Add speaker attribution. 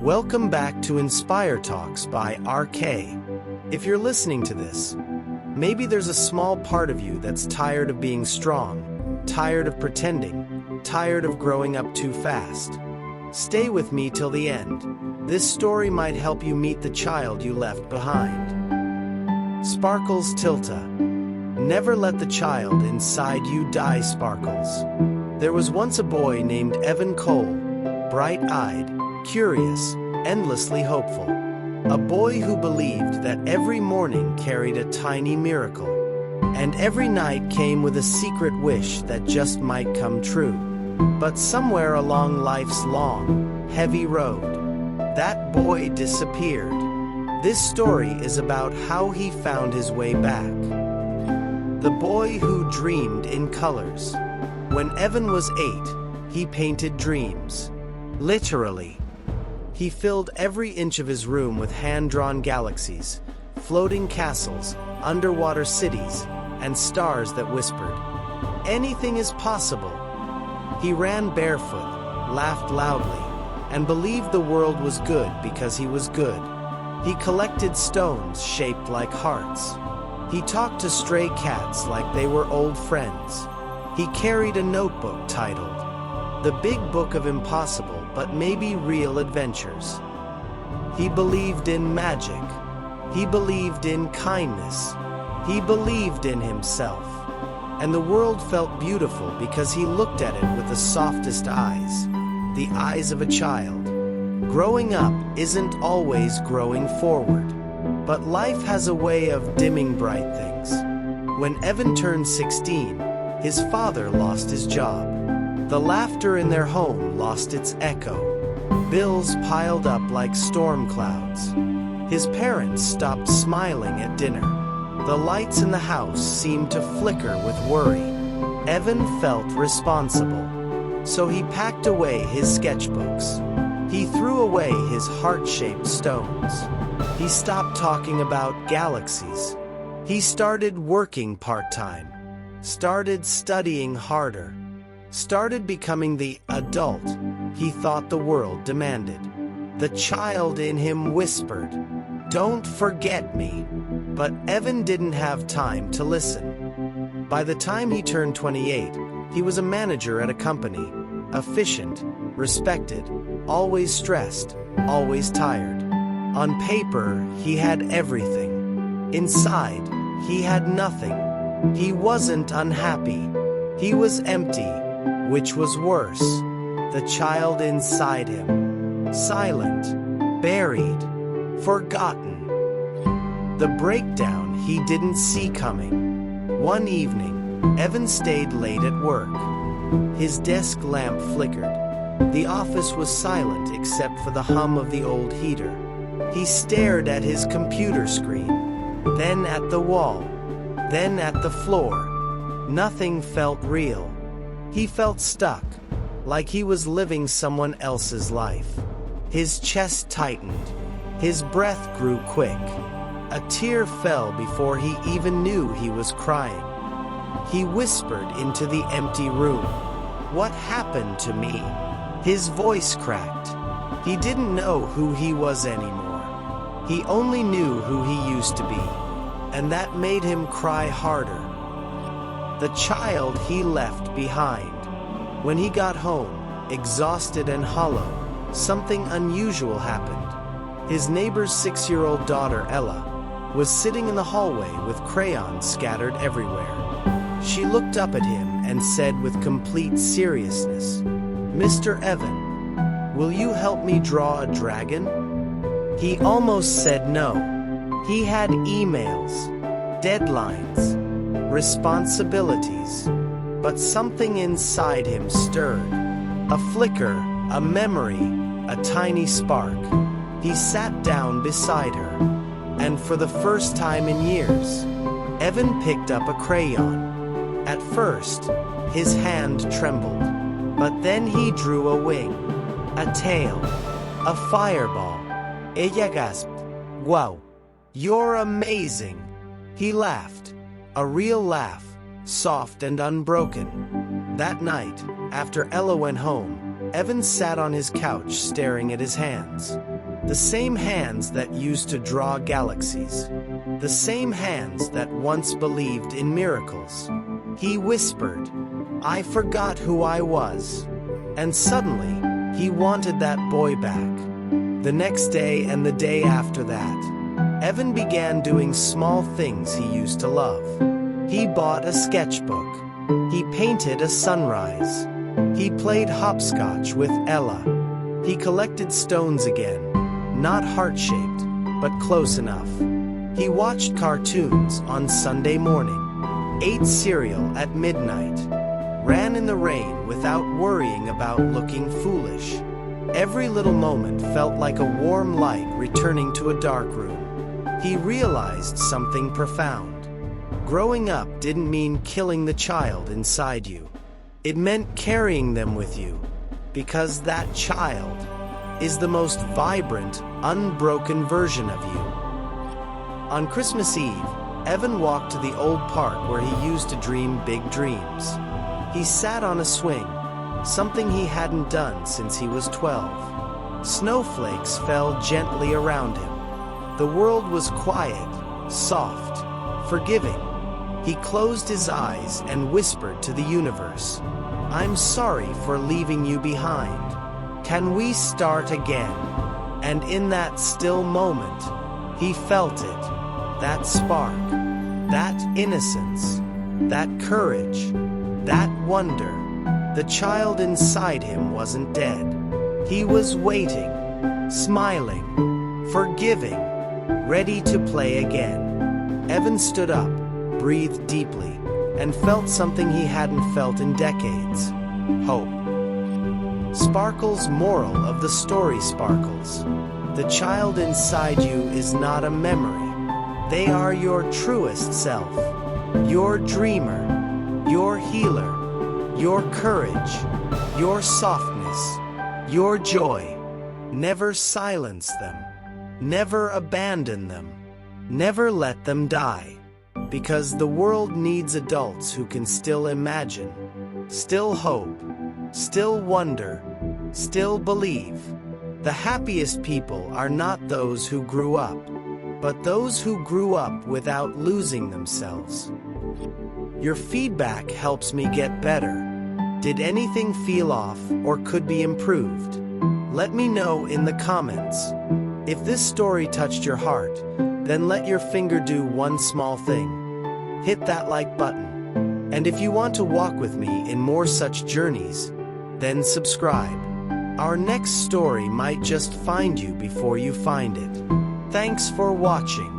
Speaker 1: Welcome back to Inspire Talks by RK. If you're listening to this, maybe there's a small part of you that's tired of being strong, tired of pretending, tired of growing up too fast. Stay with me till the end. This story might help you meet the child you left behind. Sparkles Tilta. Never let the child inside you die, Sparkles. There was once a boy named Evan Cole, bright-eyed, curious, endlessly hopeful. A boy who believed that every morning carried a tiny miracle, and every night came with a secret wish that just might come true. But somewhere along life's long, heavy road, that boy disappeared. This story is about how he found his way back. The boy who dreamed in colors. When Evan was 8, he painted dreams. Literally. He filled every inch of his room with hand-drawn galaxies, floating castles, underwater cities, and stars that whispered, "Anything is possible." He ran barefoot, laughed loudly, and believed the world was good because he was good. He collected stones shaped like hearts. He talked to stray cats like they were old friends. He carried a notebook titled, "The Big Book of Impossible but Maybe Real Adventures." He believed in magic. He believed in kindness. He believed in himself. And the world felt beautiful because he looked at it with the softest eyes, the eyes of a child. Growing up isn't always growing forward, but life has a way of dimming bright things. When Evan turned 16, his father lost his job. The laughter in their home lost its echo. Bills piled up like storm clouds. His parents stopped smiling at dinner. The lights in the house seemed to flicker with worry. Evan felt responsible. So he packed away his sketchbooks. He threw away his heart-shaped stones. He stopped talking about galaxies. He started working part-time. Started studying harder. Started becoming the adult he thought the world demanded. The child in him whispered, "Don't forget me." But Evan didn't have time to listen. By the time he turned 28, he was a manager at a company, efficient, respected, always stressed, always tired. On paper, he had everything. Inside, he had nothing. He wasn't unhappy. He was empty. Which was worse, the child inside him. Silent, buried, forgotten. The breakdown he didn't see coming. One evening, Evan stayed late at work. His desk lamp flickered. The office was silent except for the hum of the old heater. He stared at his computer screen, then at the wall, then at the floor. Nothing felt real. He felt stuck, like he was living someone else's life. His chest tightened. His breath grew quick. A tear fell before he even knew he was crying. He whispered into the empty room, "What happened to me?" His voice cracked. He didn't know who he was anymore. He only knew who he used to be, and that made him cry harder. The child he left behind. When he got home, exhausted and hollow, something unusual happened. His neighbor's 6-year-old daughter, Ella, was sitting in the hallway with crayons scattered everywhere. She looked up at him and said with complete seriousness, "Mr. Evan, will you help me draw a dragon?" He almost said no. He had emails, deadlines, responsibilities, but something inside him stirred. A flicker, a memory, a tiny spark. He sat down beside her, and for the first time in years, Evan picked up a crayon. At first, his hand trembled, but then he drew a wing, a tail, a fireball. Ella gasped, "Wow, you're amazing!" He laughed. A real laugh, soft and unbroken. That night, after Ella went home, Evan sat on his couch staring at his hands. The same hands that used to draw galaxies. The same hands that once believed in miracles. He whispered, "I forgot who I was." And suddenly, he wanted that boy back. The next day and the day after that, Evan began doing small things he used to love. He bought a sketchbook. He painted a sunrise. He played hopscotch with Ella. He collected stones again, not heart-shaped, but close enough. He watched cartoons on Sunday morning, ate cereal at midnight, ran in the rain without worrying about looking foolish. Every little moment felt like a warm light returning to a dark room. He realized something profound. Growing up didn't mean killing the child inside you. It meant carrying them with you, because that child is the most vibrant, unbroken version of you. On Christmas Eve, Evan walked to the old park where he used to dream big dreams. He sat on a swing, something he hadn't done since he was 12. Snowflakes fell gently around him. The world was quiet, soft, forgiving. He closed his eyes and whispered to the universe, "I'm sorry for leaving you behind. Can we start again?" And in that still moment, he felt it, that spark, that innocence, that courage, that wonder. The child inside him wasn't dead. He was waiting, smiling, forgiving, ready to play again. Evan stood up, breathed deeply, and felt something he hadn't felt in decades: hope. Sparkle's moral of the story: Sparkles, the child inside you is not a memory. They are your truest self, your dreamer, your healer, your courage, your softness, your joy. Never silence them. Never abandon them. Never let them die. Because the world needs adults who can still imagine, still hope, still wonder, still believe. The happiest people are not those who grew up, but those who grew up without losing themselves. Your feedback helps me get better. Did anything feel off or could be improved? Let me know in the comments. If this story touched your heart, then let your finger do one small thing. Hit that like button. And if you want to walk with me in more such journeys, then subscribe. Our next story might just find you before you find it. Thanks for watching.